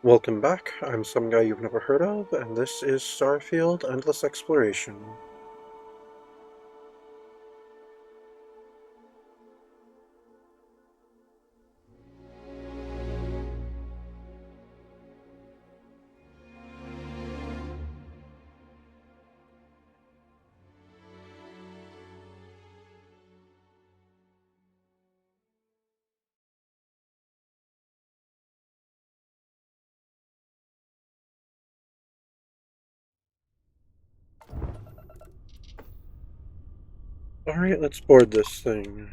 Welcome back, I'm some guy you've never heard of, and this is Starfield Endless Exploration. Alright, let's board this thing.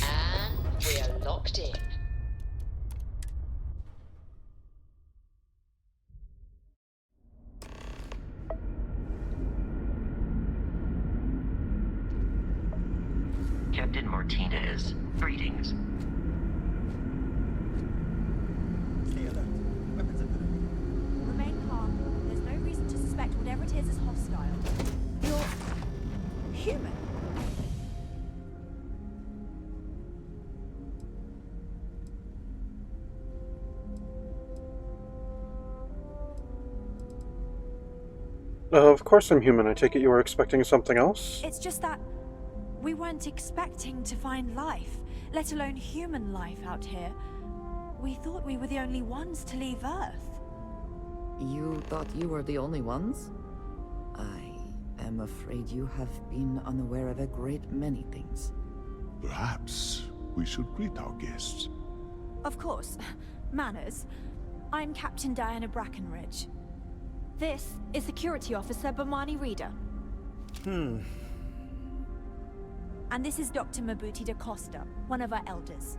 And we're locked in. Captain Martinez, greetings. Stay alert. Weapons at the ready. Remain calm. There's no reason to suspect whatever it is hostile. You're human. Of course I'm human, I take it you were expecting something else? It's just that we weren't expecting to find life, let alone human life out here. We thought we were the only ones to leave Earth. You thought you were the only ones? I am afraid you have been unaware of a great many things. Perhaps we should greet our guests. Of course. Manners. I'm Captain Diana Brackenridge. This is Security Officer Bomani Reader. And this is Dr. Mabuti da Costa, one of our elders.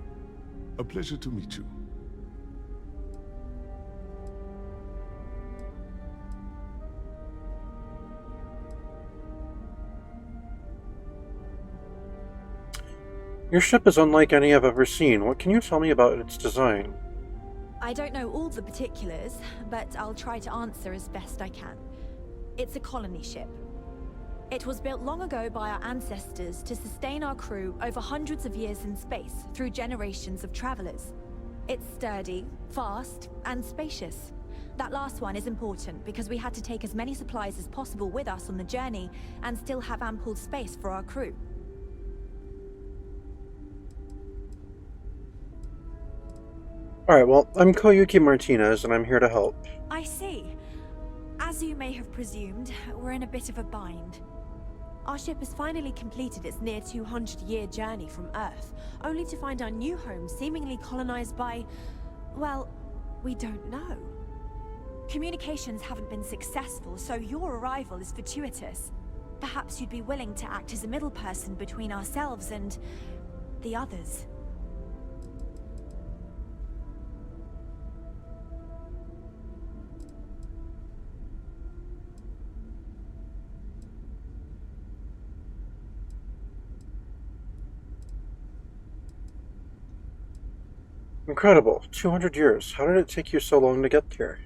A pleasure to meet you. Your ship is unlike any I've ever seen. What can you tell me about its design? I don't know all the particulars, but I'll try to answer as best I can. It's a colony ship. It was built long ago by our ancestors to sustain our crew over hundreds of years in space through generations of travelers. It's sturdy, fast, and spacious. That last one is important because we had to take as many supplies as possible with us on the journey and still have ample space for our crew. Alright, well, I'm Koyuki Martinez, and I'm here to help. I see. As you may have presumed, we're in a bit of a bind. Our ship has finally completed its near 200-year journey from Earth, only to find our new home seemingly colonized by, well, we don't know. Communications haven't been successful, so your arrival is fortuitous. Perhaps you'd be willing to act as a middle person between ourselves and the others. Incredible. 200 years. How did it take you so long to get here?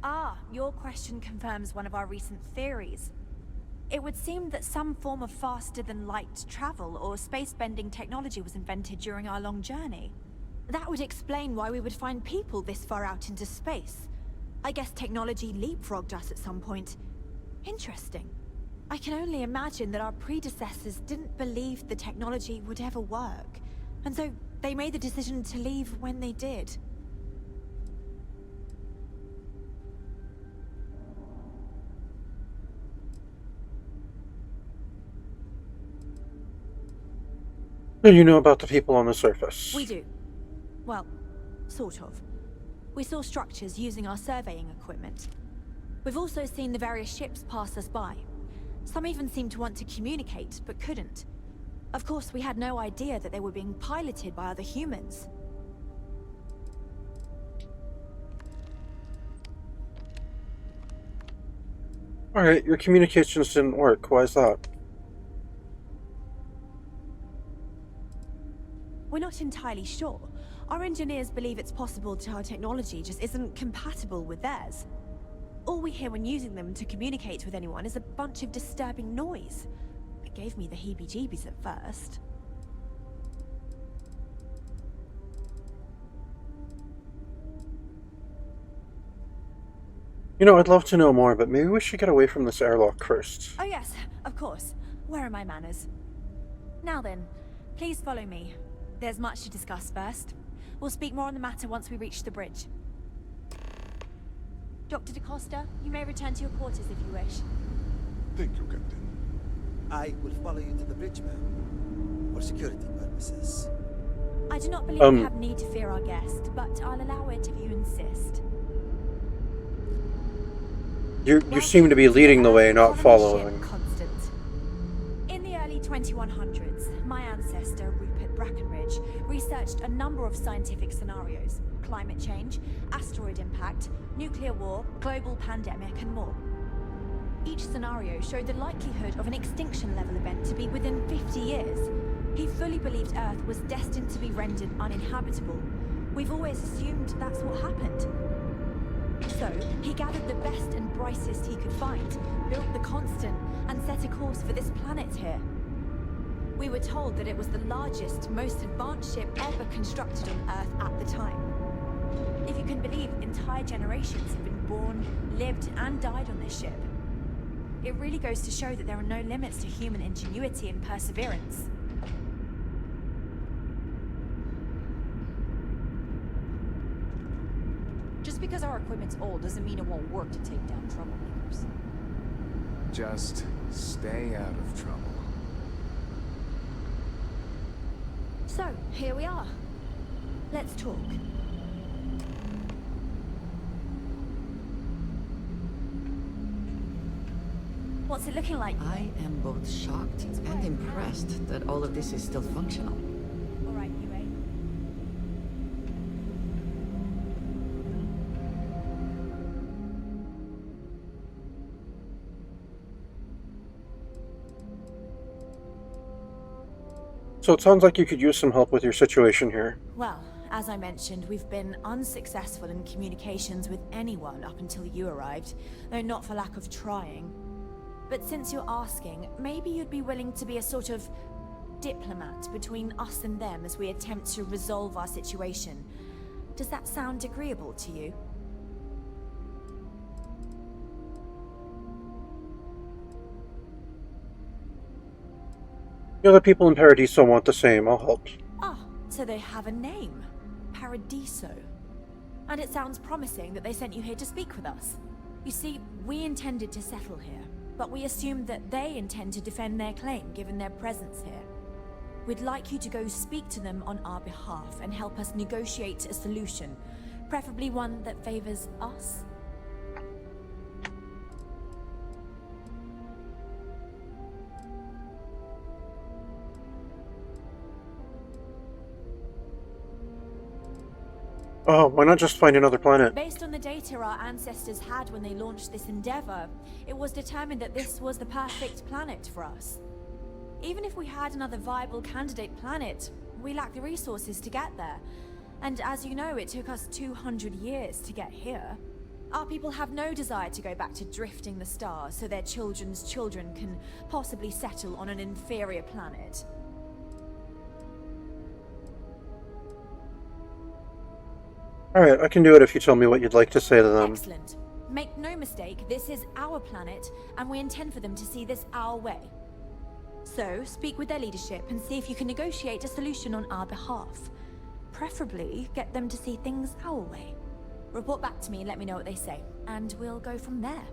Ah, your question confirms one of our recent theories. It would seem that some form of faster-than-light travel or space-bending technology was invented during our long journey. That would explain why we would find people this far out into space. I guess technology leapfrogged us at some point. Interesting. I can only imagine that our predecessors didn't believe the technology would ever work, and so they made the decision to leave when they did. And you know about the people on the surface? We do. Well, sort of. We saw structures using our surveying equipment. We've also seen the various ships pass us by. Some even seemed to want to communicate, but couldn't. Of course, we had no idea that they were being piloted by other humans. Alright, your communications didn't work. Why is that? We're not entirely sure. Our engineers believe it's possible that our technology just isn't compatible with theirs. All we hear when using them to communicate with anyone is a bunch of disturbing noise. It gave me the heebie-jeebies at first. You know, I'd love to know more, but maybe we should get away from this airlock first. Oh yes, of course. Where are my manners? Now then, please follow me. There's much to discuss first. We'll speak more on the matter once we reach the bridge. Dr. DaCosta, you may return to your quarters if you wish. Thank you, Captain. I will follow you to the bridge, ma'am. For security purposes. I do not believe we have need to fear our guest, but I'll allow it if you insist. You seem to be leading the way, not following. Constant. In the early 2100s, my ancestor, Rupert Brackenridge, researched a number of scientific scenarios. Climate change, asteroid impact, nuclear war, global pandemic, and more. Each scenario showed the likelihood of an extinction-level event to be within 50 years. He fully believed Earth was destined to be rendered uninhabitable. We've always assumed that's what happened. So, he gathered the best and brightest he could find, built the Constant, and set a course for this planet here. We were told that it was the largest, most advanced ship ever constructed on Earth at the time. If you can believe, entire generations have been born, lived, and died on this ship. It really goes to show that there are no limits to human ingenuity and perseverance. Just because our equipment's old doesn't mean it won't work to take down troublemakers. Just stay out of trouble. So, here we are. Let's talk. What's it looking like? I am both shocked and impressed that all of this is still functional. All right, UA. So it sounds like you could use some help with your situation here. Well, as I mentioned, we've been unsuccessful in communications with anyone up until you arrived, though not for lack of trying. But since you're asking, maybe you'd be willing to be a sort of diplomat between us and them as we attempt to resolve our situation. Does that sound agreeable to you? The other people in Paradiso want the same. I'll help. Ah, so they have a name. Paradiso. And it sounds promising that they sent you here to speak with us. You see, we intended to settle here, but we assumed that they intend to defend their claim given their presence here. We'd like you to go speak to them on our behalf and help us negotiate a solution, preferably one that favors us. Oh, why not just find another planet? Based on the data our ancestors had when they launched this endeavor, it was determined that this was the perfect planet for us. Even if we had another viable candidate planet, we lack the resources to get there. And as you know, it took us 200 years to get here. Our people have no desire to go back to drifting the stars so their children's children can possibly settle on an inferior planet. Alright, I can do it if you tell me what you'd like to say to them. Excellent. Make no mistake, this is our planet, and we intend for them to see this our way. So, speak with their leadership and see if you can negotiate a solution on our behalf. Preferably, get them to see things our way. Report back to me and let me know what they say, and we'll go from there.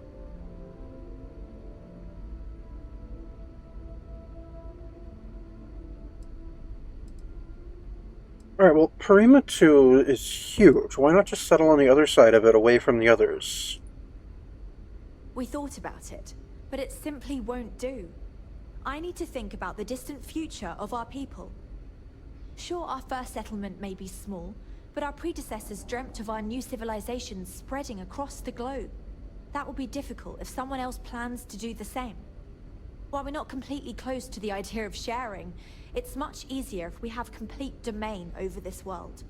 Alright, well, Parima 2 is huge. Why not just settle on the other side of it, away from the others? We thought about it, but it simply won't do. I need to think about the distant future of our people. Sure, our first settlement may be small, but our predecessors dreamt of our new civilization spreading across the globe. That will be difficult if someone else plans to do the same. While we're not completely close to the idea of sharing, it's much easier if we have complete domain over this world.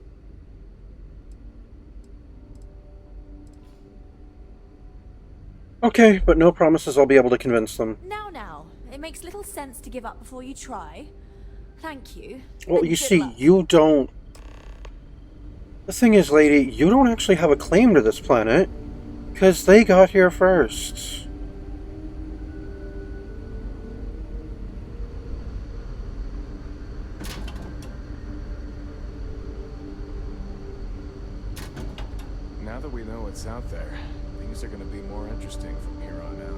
Okay, but no promises I'll be able to convince them. Now. It makes little sense to give up before you try. Thank you. Well, and you good see, luck. you don't... The thing is, lady, you don't actually have a claim to this planet, because they got here first. Now that we know what's out there, things are going to be more interesting from here on out.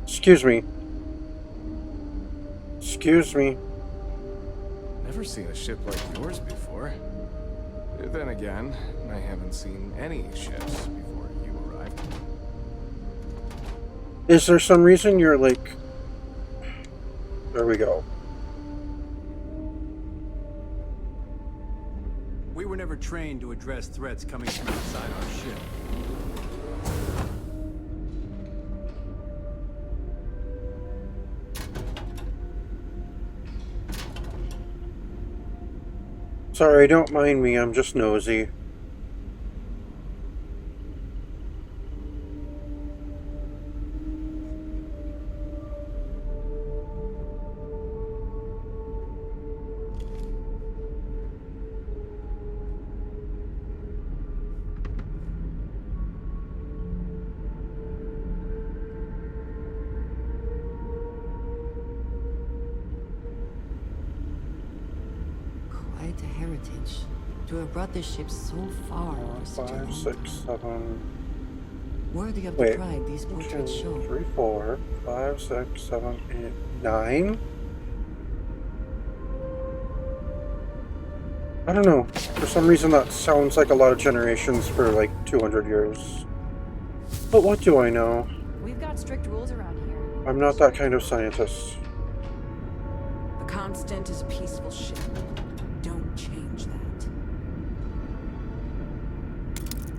Excuse me. Excuse me. Never seen a ship like yours before. Then again, I haven't seen any ships before you arrived. Is there some reason you're like... There we go. We were never trained to address threats coming from outside our ship. Sorry, don't mind me, I'm just nosy. Quite a heritage. To have brought this ship so far in just a 5, long 6, time. 7... Worthy of Wait. the pride these 2, portraits show. 3, 4, 5, 6, 7, 8, 9? I don't know. For some reason that sounds like a lot of generations for like 200 years. But what do I know? We've got strict rules around here. I'm not that kind of scientist. The Constant is a peaceful ship. Don't change that.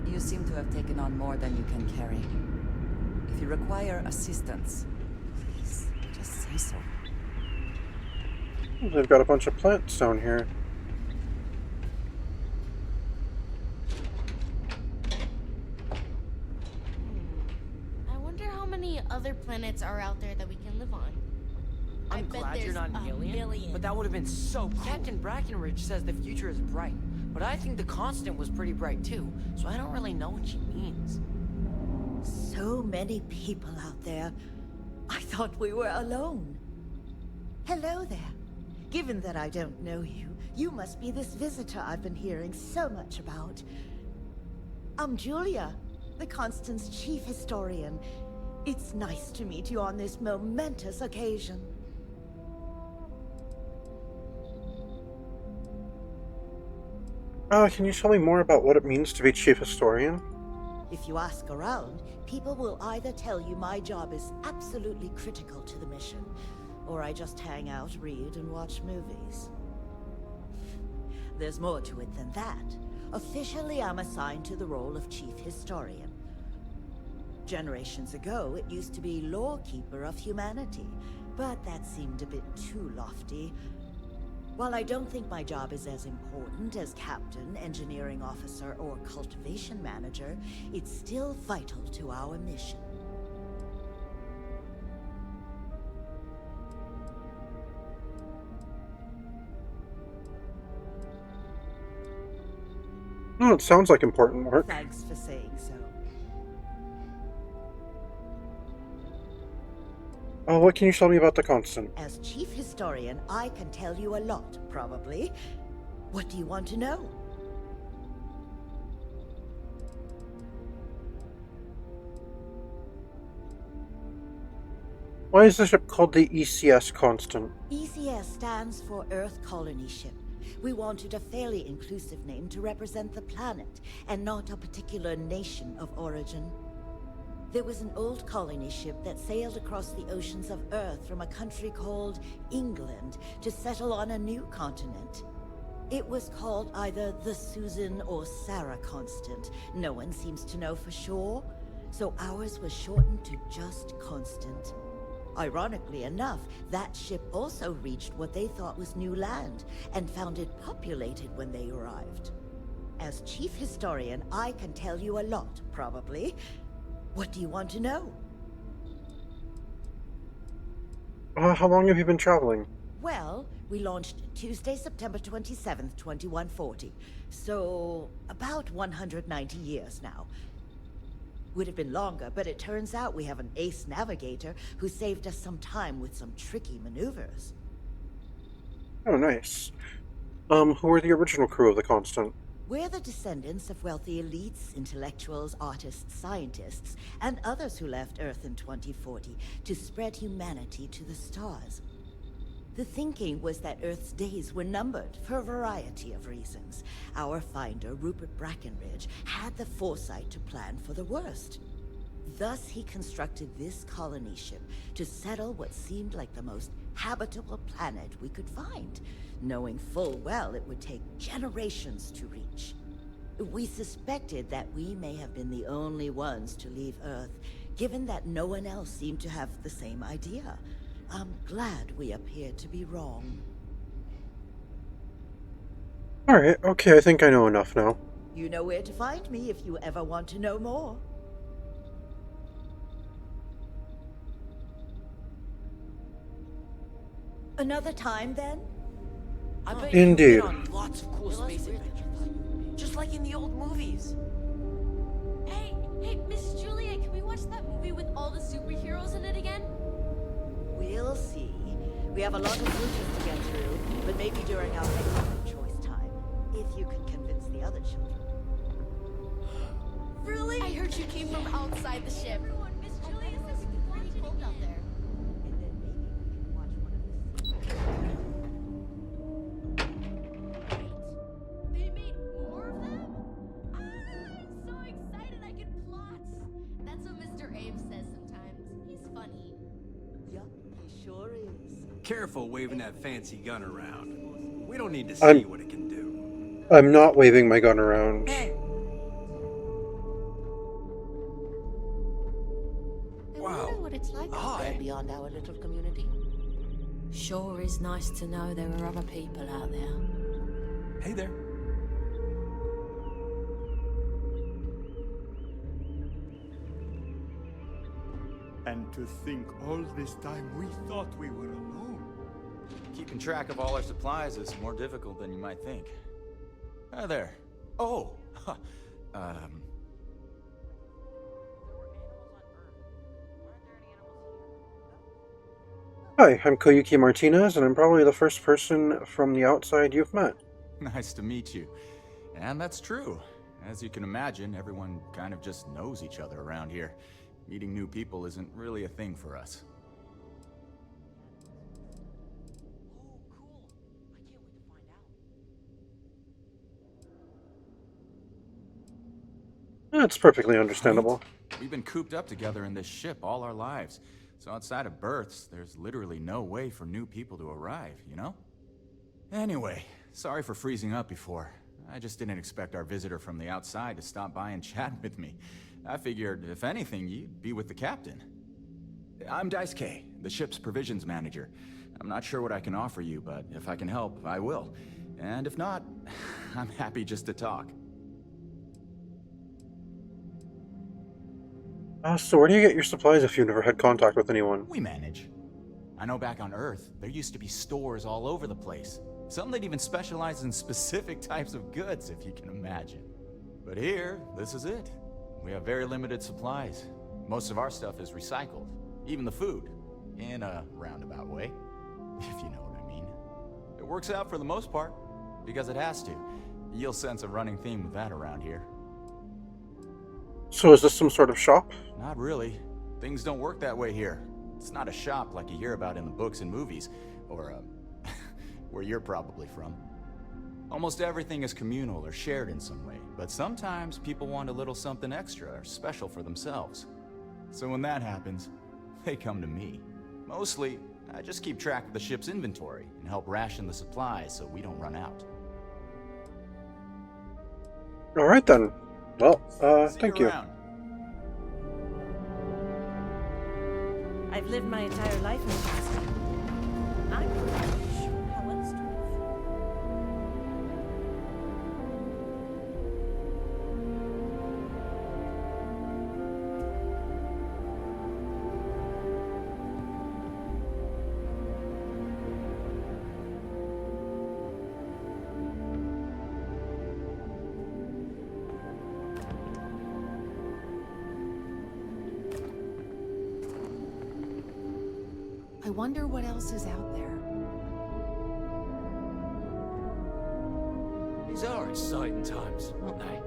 You seem to have taken on more than you can carry. If you require assistance, please, just say so. They've got a bunch of plants down here. I wonder how many other planets are out there that we can live on. I I'm bet glad you're there's not a an alien, million. but that would have been so cool. Captain Brackenridge says the future is bright, but I think the Constant was pretty bright too, so I don't really know what she means. So many people out there. I thought we were alone. Hello there. Given that I don't know you, you must be this visitor I've been hearing so much about. I'm Julia, the Constant's chief historian. It's nice to meet you on this momentous occasion. Can you tell me more about what it means to be chief historian? If you ask around, people will either tell you my job is absolutely critical to the mission, or I just hang out, read, and watch movies. There's more to it than that. Officially, I'm assigned to the role of chief historian. Generations ago, it used to be lawkeeper of humanity, but that seemed a bit too lofty. While I don't think my job is as important as captain, engineering officer, or cultivation manager, it's still vital to our mission. Oh, it sounds like important work. Thanks for saying so. Oh, what can you tell me about the Constant? As chief historian, I can tell you a lot, probably. What do you want to know? Why is the ship called the ECS Constant? ECS stands for Earth Colony Ship. We wanted a fairly inclusive name to represent the planet, and not a particular nation of origin. There was an old colony ship that sailed across the oceans of Earth from a country called England to settle on a new continent. It was called either the Susan or Sarah Constant. No one seems to know for sure, so ours was shortened to just Constant. Ironically enough, that ship also reached what they thought was new land, and found it populated when they arrived. As chief historian, I can tell you a lot, probably. What do you want to know? How long have you been traveling? Well, we launched Tuesday, September 27th, 2140. So, about 190 years now. Would have been longer, but it turns out we have an ace navigator who saved us some time with some tricky maneuvers. Oh, nice. Who are the original crew of the Constant? We're the descendants of wealthy elites, intellectuals, artists, scientists, and others who left Earth in 2040 to spread humanity to the stars. The thinking was that Earth's days were numbered for a variety of reasons. Our finder, Rupert Brackenridge, had the foresight to plan for the worst. Thus, he constructed this colony ship to settle what seemed like the most habitable planet we could find, knowing full well it would take generations to reach. We suspected that we may have been the only ones to leave Earth, given that no one else seemed to have the same idea. I'm glad we appear to be wrong. Alright, okay, I think I know enough now. You know where to find me if you ever want to know more. Another time, then? I bet Indeed. you've been on lots of cool space adventures. Just like in the old movies. Hey, Miss Juliet, can we watch that movie with all the superheroes in it again? We'll see. We have a lot of bridges to get through, but maybe during our next choice time, if you can convince the other children. Really? I heard you came from outside the ship. Everyone, Miss Juliet says it's pretty cold out there. And then maybe we can watch one of the... They made more of them? I'm so excited I can plot. That's what Mr. Abe says sometimes. He's funny. Yup, he sure is. Careful waving that fancy gun around. We don't need to see I'm- what it can do. I'm not waving my gun around. Wow. What it's like out there beyond our little community. Sure is nice to know there are other people out there. Hey there. And to think all this time we thought we were alone. Keeping track of all our supplies is more difficult than you might think. Hi there. Oh! Hi, I'm Koyuki Martinez, and I'm probably the first person from the outside you've met. Nice to meet you. And that's true. As you can imagine, everyone kind of just knows each other around here. Meeting new people isn't really a thing for us. That's perfectly understandable. We've been cooped up together in this ship all our lives. So outside of births, there's literally no way for new people to arrive, you know? Anyway, sorry for freezing up before. I just didn't expect our visitor from the outside to stop by and chat with me. I figured, if anything, you'd be with the captain. I'm Daisuke, the ship's provisions manager. I'm not sure what I can offer you, but if I can help, I will. And if not, I'm happy just to talk. So where do you get your supplies if you've never had contact with anyone? We manage. I know back on Earth, there used to be stores all over the place. Some that even specialize in specific types of goods, if you can imagine. But here, this is it. We have very limited supplies. Most of our stuff is recycled. Even the food. In a roundabout way. If you know what I mean. It works out for the most part. Because it has to. You'll sense a running theme with that around here. So is this some sort of shop? Not really. Things don't work that way here. It's not a shop like you hear about in the books and movies. Or, where you're probably from. Almost everything is communal or shared in some way, but sometimes people want a little something extra or special for themselves. So when that happens, they come to me. Mostly, I just keep track of the ship's inventory and help ration the supplies so we don't run out. Alright then. Well, thank you. I've lived my entire life in Constant. I'm pretty sure how else to live. I wonder what else is out there. These are exciting times, aren't they?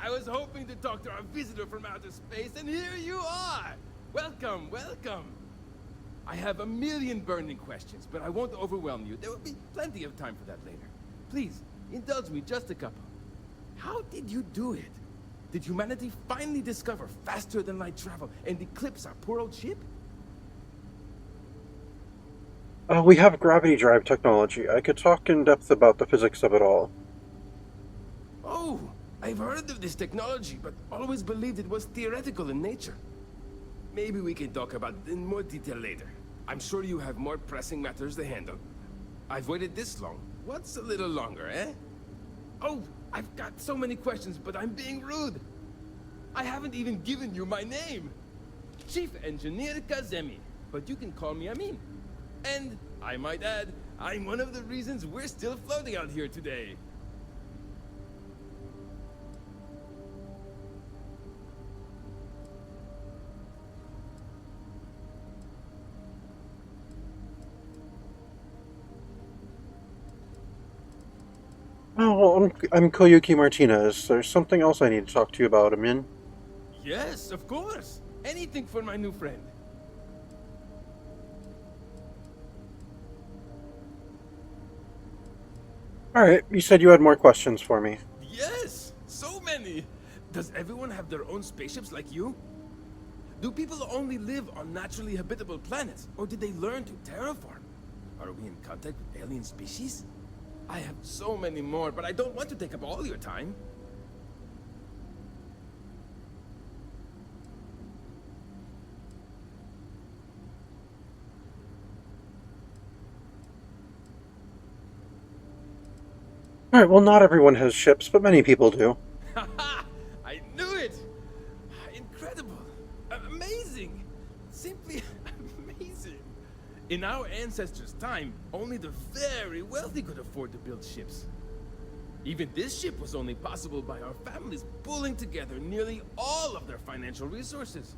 I was hoping to talk to our visitor from outer space, and here you are! Welcome, welcome! I have a million burning questions, but I won't overwhelm you. There will be plenty of time for that later. Please, indulge me just a couple. How did you do it? Did humanity finally discover faster-than-light travel and eclipse our poor old ship? We have gravity drive technology. I could talk in depth about the physics of it all. Oh, I've heard of this technology, but always believed it was theoretical in nature. Maybe we can talk about it in more detail later. I'm sure you have more pressing matters to handle. I've waited this long. What's a little longer, eh? Oh, I've got so many questions, but I'm being rude. I haven't even given you my name. Chief Engineer Kazemi, but you can call me Amin. And, I might add, I'm one of the reasons we're still floating out here today. Oh, well, I'm Koyuki Martinez. There's something else I need to talk to you about, Amin. Yes, of course. Anything for my new friend. Alright, you said you had more questions for me. Yes, so many. Does everyone have their own spaceships like you? Do people only live on naturally habitable planets, or did they learn to terraform? Are we in contact with alien species? I have so many more, but I don't want to take up all your time. Alright, well, not everyone has ships, but many people do. Haha! I knew it! Incredible! Amazing! Simply amazing! In our ancestors' time, only the very wealthy could afford to build ships. Even this ship was only possible by our families pulling together nearly all of their financial resources.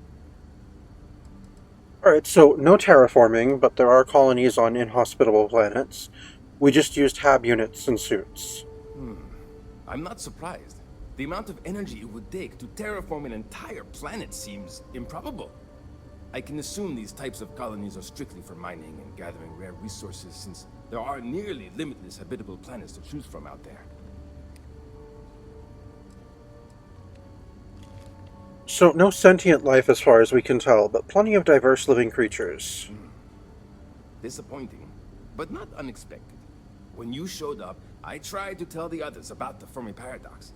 Alright, so no terraforming, but there are colonies on inhospitable planets. We just used HAB units and suits. I'm not surprised. The amount of energy it would take to terraform an entire planet seems improbable. I can assume these types of colonies are strictly for mining and gathering rare resources, since there are nearly limitless habitable planets to choose from out there. So, no sentient life as far as we can tell, but plenty of diverse living creatures. Disappointing, but not unexpected. When you showed up, I tried to tell the others about the Fermi paradox.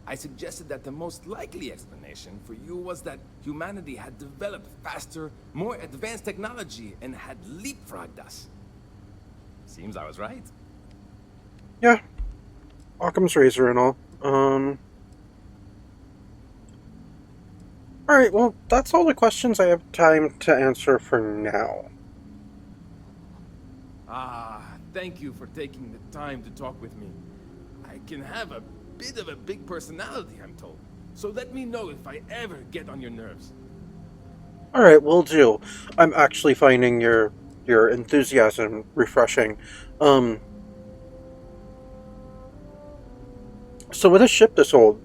I suggested that the most likely explanation for you was that humanity had developed faster, more advanced technology and had leapfrogged us. Seems I was right. Yeah. Occam's razor and all. Alright, well, that's all the questions I have time to answer for now. Thank you for taking the time to talk with me. I can have a bit of a big personality, I'm told. So let me know if I ever get on your nerves. Alright, will do. I'm actually finding your enthusiasm refreshing. So with a ship this old,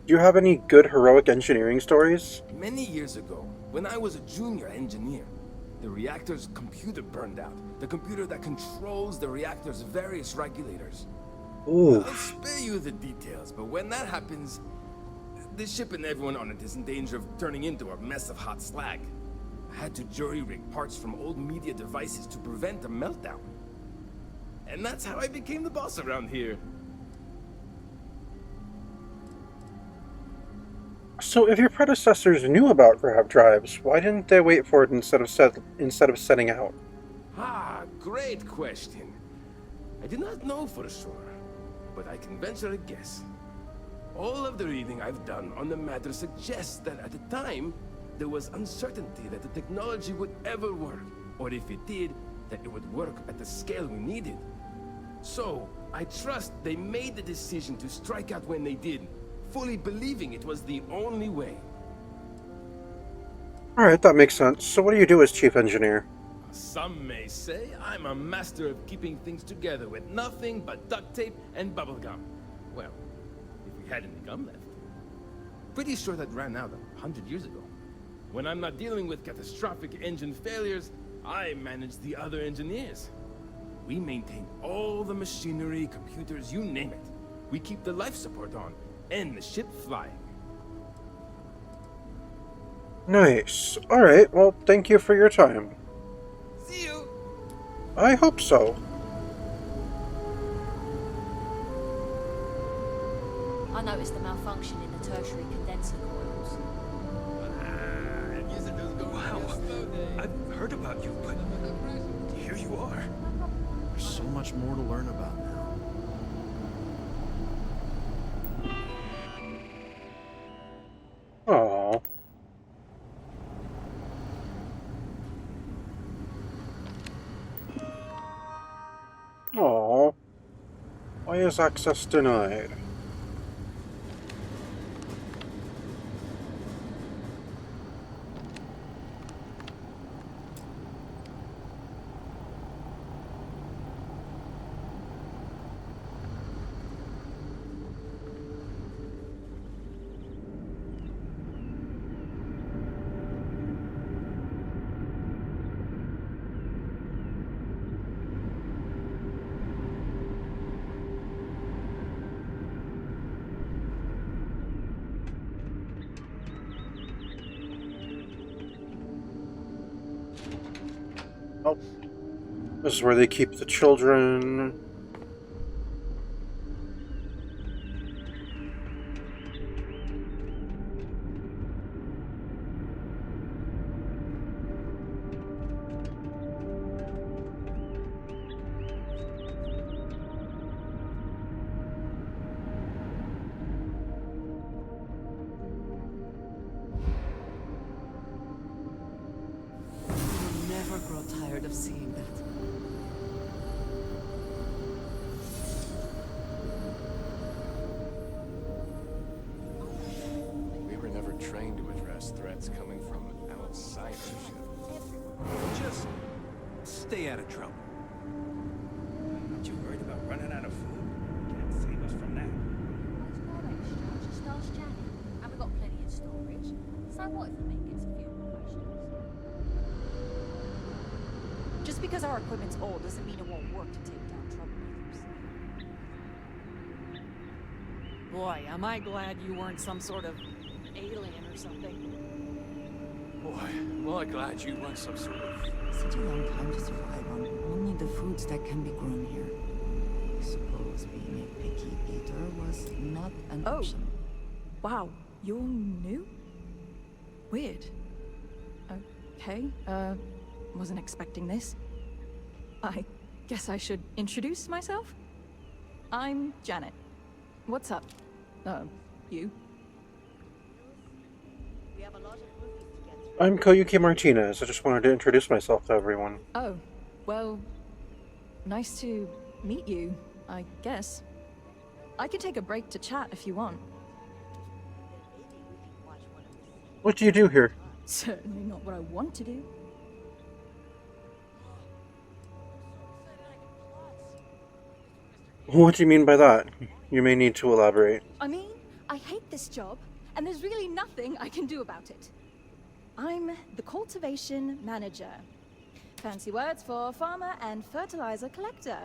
do you have any good heroic engineering stories? Many years ago, when I was a junior engineer, the reactor's computer burned out. The computer that controls the reactor's various regulators. Ooh. I'll spare you the details, but when that happens, the ship and everyone on it is in danger of turning into a mess of hot slag. I had to jury-rig parts from old media devices to prevent a meltdown. And that's how I became the boss around here. So if your predecessors knew about grav drives, why didn't they wait for it instead of setting out? Ah, great question. I do not know for sure, but I can venture a guess. All of the reading I've done on the matter suggests that at the time, there was uncertainty that the technology would ever work, or if it did, that it would work at the scale we needed. So, I trust they made the decision to strike out when they did, fully believing it was the only way. Alright, that makes sense. So what do you do as chief engineer? Some may say I'm a master of keeping things together with nothing but duct tape and bubblegum. Well, if we had any gum left. Pretty sure that ran out 100 years ago. When I'm not dealing with catastrophic engine failures, I manage the other engineers. We maintain all the machinery, computers, you name it. We keep the life support on, and the ship flying. Nice. Alright, well, thank you for your time. See you! I hope so. I noticed the malfunction in the tertiary condenser coils. Wow, I've heard about you, but here you are. There's so much more to learn about now. Aww. Aww. Why is access denied? Oh, this is where they keep the children. Never grow tired of seeing that. We were never trained to address threats coming from outside our ship. Just stay out of trouble. Aren't you worried about running out of food? Can't save us from that. Just ask Janet. And we've got plenty of storage. So what if the mate gets a few more questions? Just because our equipment's old doesn't mean it won't work to take down troublemakers. Boy, am I glad you weren't some sort of alien or something. Boy, am I glad you weren't some sort of... Such a long time to survive on only the foods that can be grown here. I suppose being a picky eater was not an option. Wow, you're new? Weird. Okay, wasn't expecting this. I guess I should introduce myself? I'm Janet. What's up? You? I'm Koyuki Martinez. I just wanted to introduce myself to everyone. Oh, well, nice to meet you, I guess. I could take a break to chat if you want. What do you do here? Certainly not what I want to do. What do you mean by that? You may need to elaborate. I mean, I hate this job, and there's really nothing I can do about it. I'm the cultivation manager. Fancy words for farmer and fertilizer collector.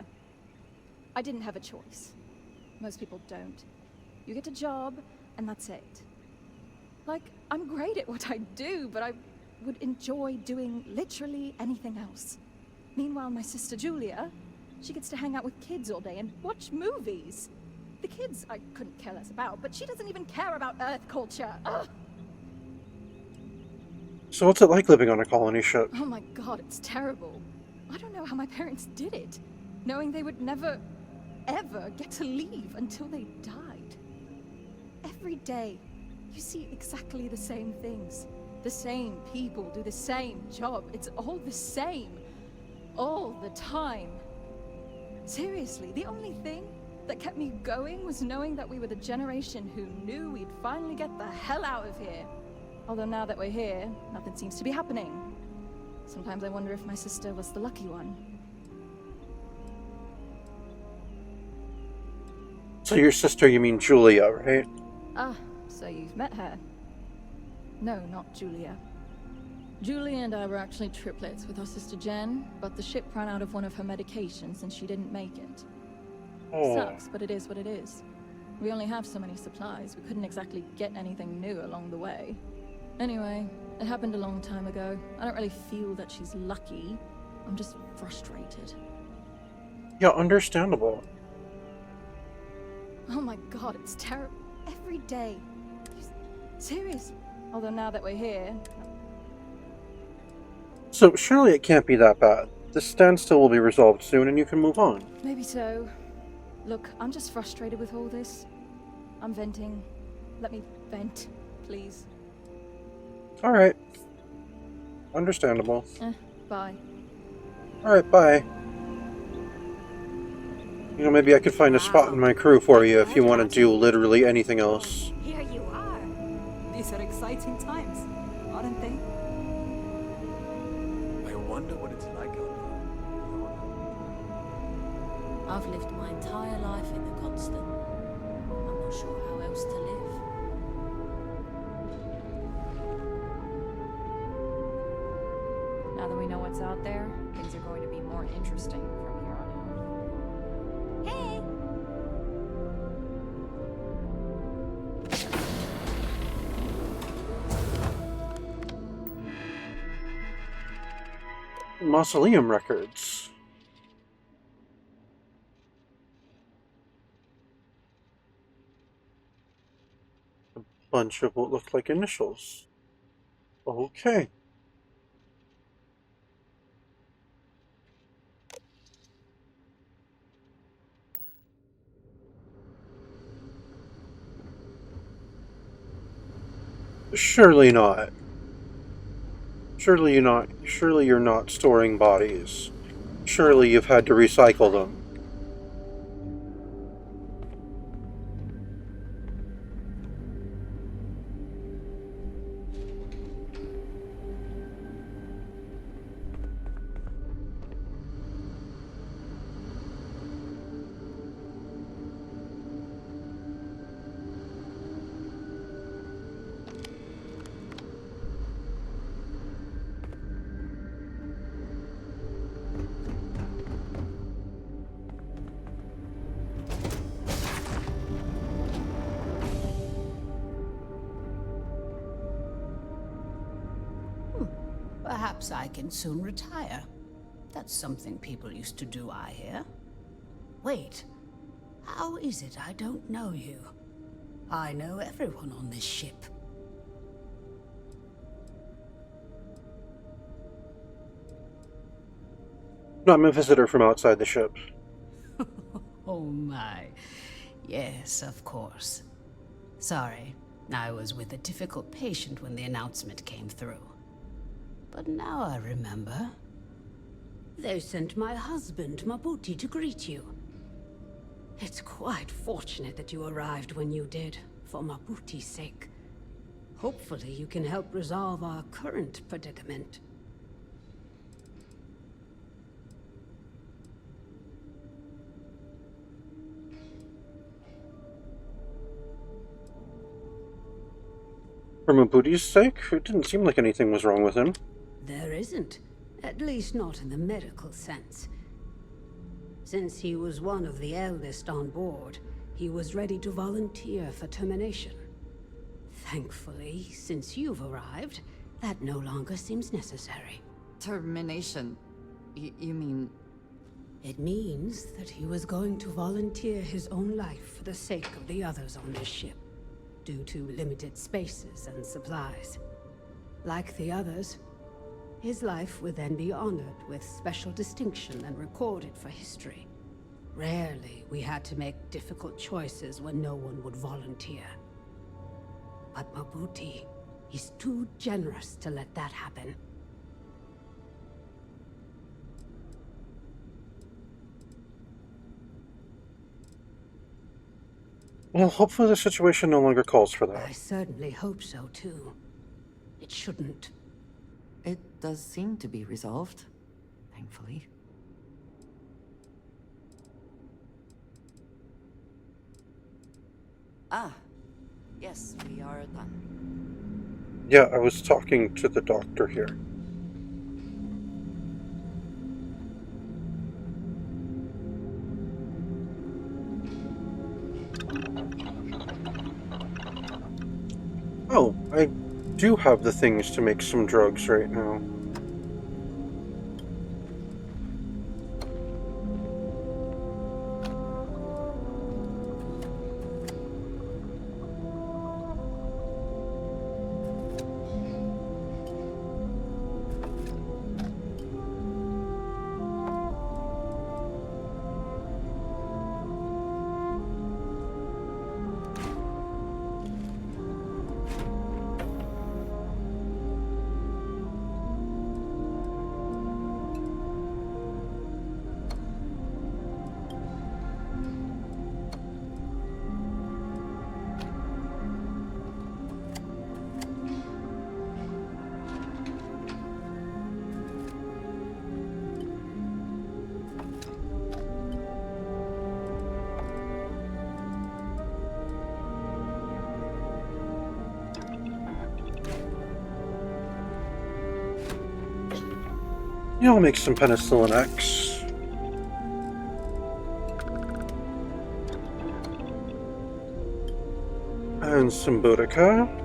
I didn't have a choice. Most people don't. You get a job, and that's it. Like, I'm great at what I do, but I would enjoy doing literally anything else. Meanwhile, my sister Julia, she gets to hang out with kids all day and watch movies. The kids I couldn't care less about, but she doesn't even care about Earth culture. Ugh. So what's it like living on a colony ship? Oh my god, it's terrible. I don't know how my parents did it, knowing they would never, ever get to leave until they died. Every day, you see exactly the same things. The same people do the same job. It's all the same. All the time. Seriously, the only thing that kept me going was knowing that we were the generation who knew we'd finally get the hell out of here. Although now that we're here, nothing seems to be happening. Sometimes I wonder if my sister was the lucky one. So your sister, you mean Julia, right? Ah, so you've met her. No, not Julia. Julia and I were actually triplets with our sister Jen, but the ship ran out of one of her medications and she didn't make it. Oh. Sucks, but it is what it is. We only have so many supplies. We couldn't exactly get anything new along the way. Anyway, it happened a long time ago. I don't really feel that she's lucky. I'm just frustrated. Yeah, understandable. Oh my god, it's terrible. Every day. Seriously. Although now that we're here... So surely it can't be that bad. This standstill will be resolved soon and you can move on. Maybe so. Look, I'm just frustrated with all this. I'm venting. Let me vent, please. Alright. Understandable. Bye. Alright, bye. You know, maybe I could find a spot in my crew for you if you want to do literally anything else. Here you are. These are exciting times, aren't they? I wonder what it's like out there. I've lived my entire life in the Constant. I'm not sure how else to live. Now that we know what's out there, things are going to be more interesting from here on out. Hey! Mausoleum records. A bunch of what looked like initials. Okay. Surely not. Surely you're not storing bodies. Surely you've had to recycle them. Perhaps I can soon retire. That's something people used to do, I hear. Wait, how is it I don't know you? I know everyone on this ship. No, I'm a visitor from outside the ship. Oh my. Yes, of course. Sorry, I was with a difficult patient when the announcement came through. But now I remember. They sent my husband, Mabuti, to greet you. It's quite fortunate that you arrived when you did, for Mabuti's sake. Hopefully you can help resolve our current predicament. For Mabuti's sake, it didn't seem like anything was wrong with him. There isn't. At least not in the medical sense. Since he was one of the eldest on board, he was ready to volunteer for termination. Thankfully, since you've arrived, that no longer seems necessary. Termination? You mean... It means that he was going to volunteer his own life for the sake of the others on this ship, due to limited spaces and supplies. Like the others, his life would then be honored with special distinction and recorded for history. Rarely we had to make difficult choices when no one would volunteer. But Mabuti, he's too generous to let that happen. Well, hopefully the situation no longer calls for I that. certainly hope so, too. It shouldn't. It does seem to be resolved, thankfully. Ah, yes, we are done. Yeah, I was talking to the doctor here. Oh, I do have the things to make some drugs right now. Yeah, I'll make some penicillin X. And some Boudica.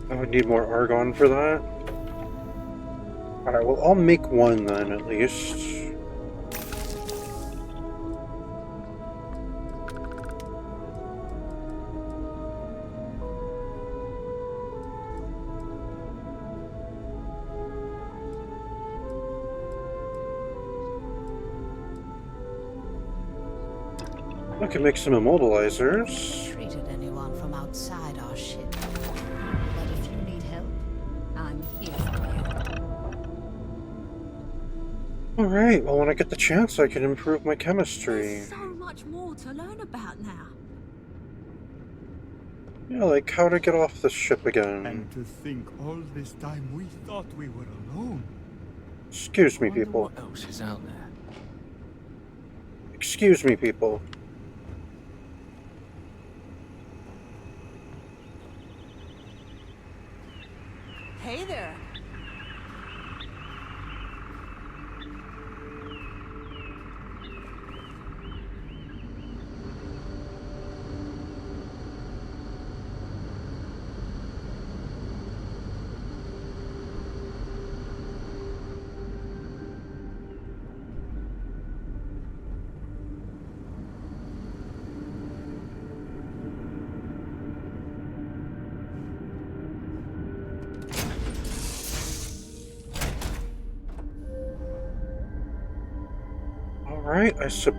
I would need more argon for that. Alright, well, I'll make one then, at least. I can make some immobilizers. Treated anyone from outside our ship. But if you need help, I'm here for you. Alright, well, when I get the chance, I can improve my chemistry. There's so much more to learn about now. Yeah, like how to get off the ship again. And to think all this time we thought we were alone. Excuse me, people. What else is out there? Excuse me, people. Hey there. Alright, I suppose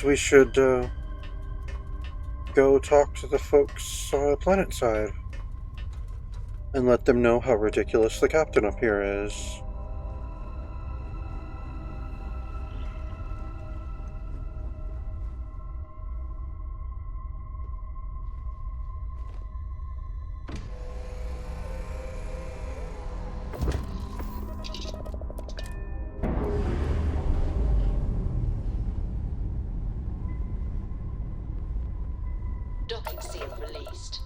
we should go talk to the folks planet side and let them know how ridiculous the captain up here is. Docking seal released.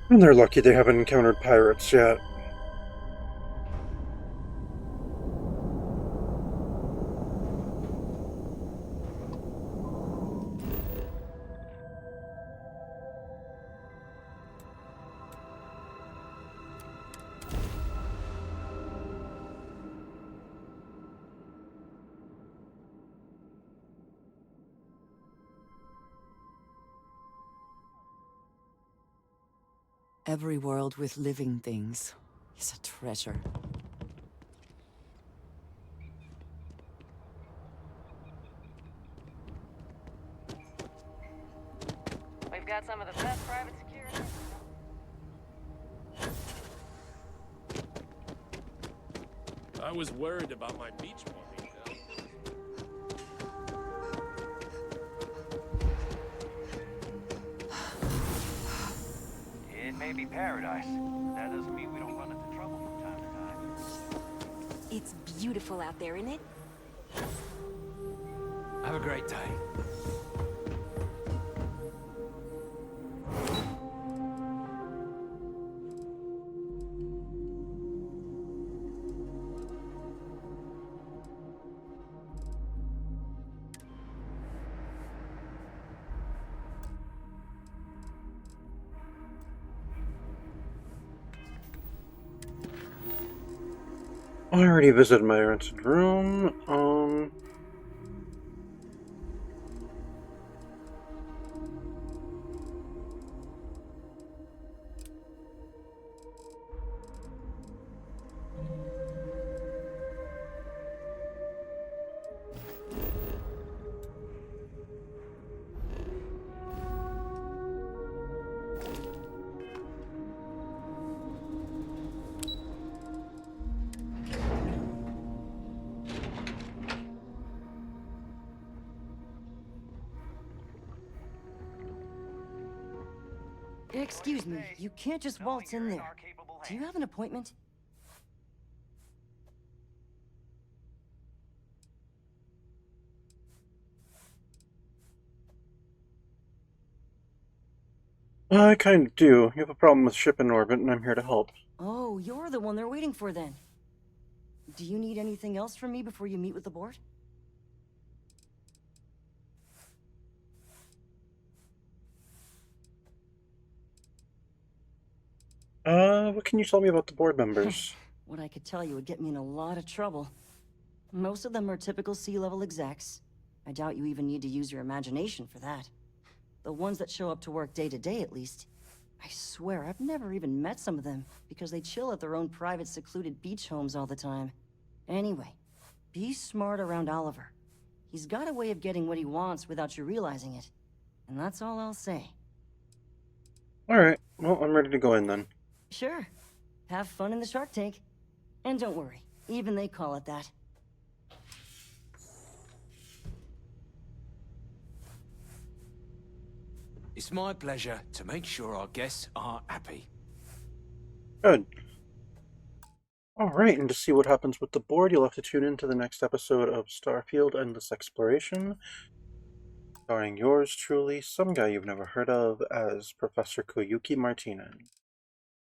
And they're lucky they haven't encountered pirates yet. Every world with living things is a treasure. We've got some of the best private security. I was worried about my beach ball. It may be paradise. That doesn't mean we don't run into trouble from time to time. It's beautiful out there, isn't it? Have a great day. I already visited my rented room. Excuse me, you can't just waltz in there. Do you have an appointment? I kind of do. You have a problem with ship in orbit, and I'm here to help. Oh, you're the one they're waiting for then. Do you need anything else from me before you meet with the board? What can you tell me about the board members? What I could tell you would get me in a lot of trouble. Most of them are typical sea-level execs. I doubt you even need to use your imagination for that. The ones that show up to work day to day, at least. I swear, I've never even met some of them, because they chill at their own private, secluded beach homes all the time. Anyway, be smart around Oliver. He's got a way of getting what he wants without you realizing it. And that's all I'll say. Alright, well, I'm ready to go in then. Sure. Have fun in the shark tank. And don't worry, even they call it that. It's my pleasure to make sure our guests are happy. Good. Alright, and to see what happens with the board, you'll have to tune in to the next episode of Starfield Endless Exploration, starring yours truly, some guy you've never heard of, as Professor Koyuki Martinez.